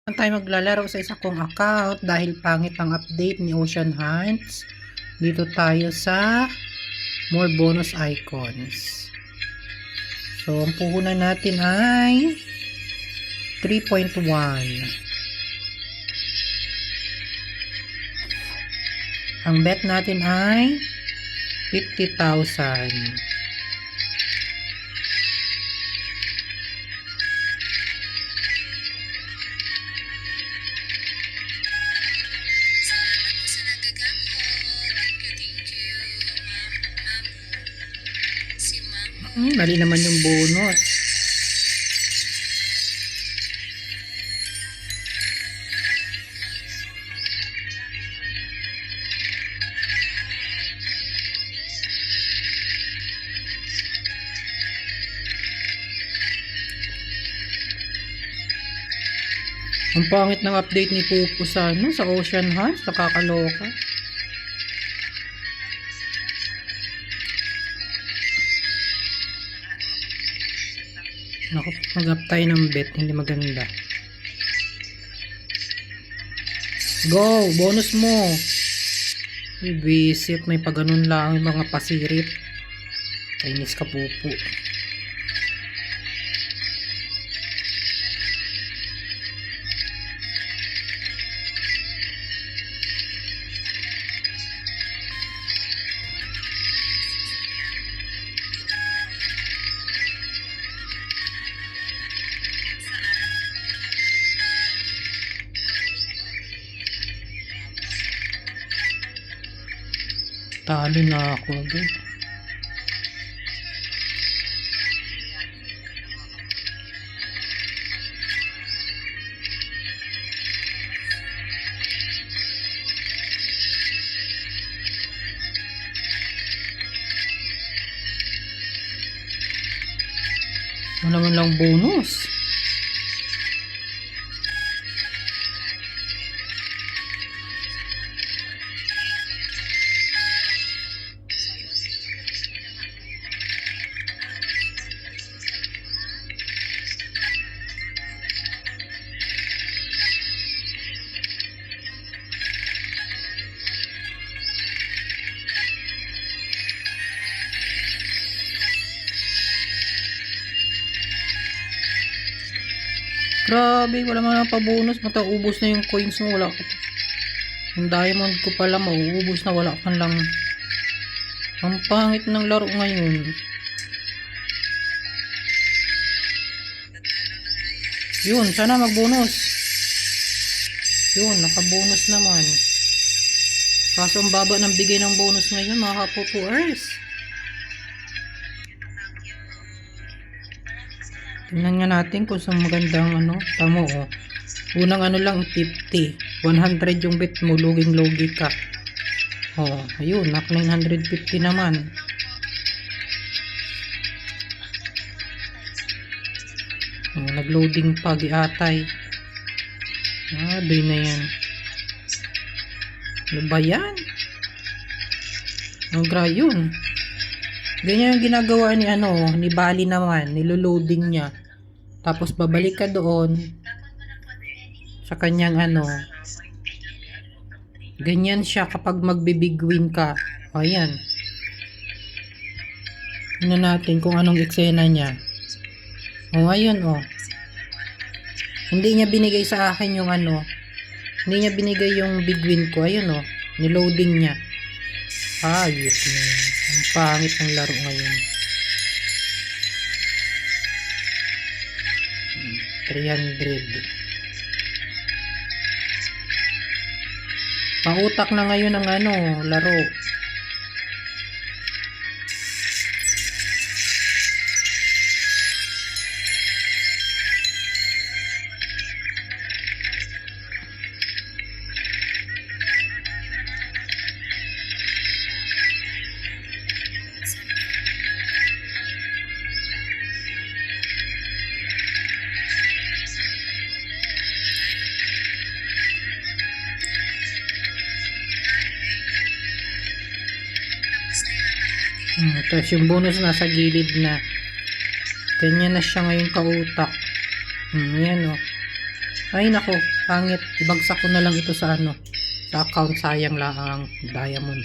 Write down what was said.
Tayo maglalaro sa isa kong account dahil pangit ang update ni Ocean Hunts. Dito tayo sa more bonus icons. So ang puhunan natin ay 3.1. Ang bet natin ay 50,000. Mali naman yung bonus. Ang pangit ng update ni Pupo sa Ocean Hunts, nakakaloka. Naku, mag-up tayo ng bet, hindi maganda. Go, bonus mo. Visit, may paganon lang yung mga pasirip. Kainis ka, Pupo. Talo na ako doon. Wala man lang bonus. Grabe, wala man lang pa-bonus. Mataubos na yung coins mo. Wala ka pa. Yung diamond ko pala, mauubos na. Wala ka lang. Ang pangit ng laro ngayon. Yun, sana mag-bonus. Yun, naka-bonus naman. Kaso ang baba ng bigay ng bonus ngayon, mga kapupuers. Tingnan nga natin kung saan magandang tamo oh. Unang lang 50, 100 yung bet mo, loging-logi ka. Oh, ayun, nak 950 naman. Oh, nag-loading pa giatay. Doy na yan. Ano ba yan? Ang yun. Ganyan yung ginagawa ni ni Bali naman, nilo-loading niya. Tapos babalik ka doon sa kanyang ganyan siya kapag magbe-big win ka. Ayan. Tingnan natin kung anong eksena niya. Ayun Hindi niya binigay sa akin yung Hindi niya binigay yung big win ko. Ayun niloading niya. Ayos na. Ang pangit ng laro ngayon. 300. Pautak na ngayon ang laro. Tapos yung bonus nasa gilid na. Ganyan na siya ngayon kautak. Ayan Ay nako, pangit. Ibagsak ko na lang ito sa ano, sa account. Sayang lang ang diamond.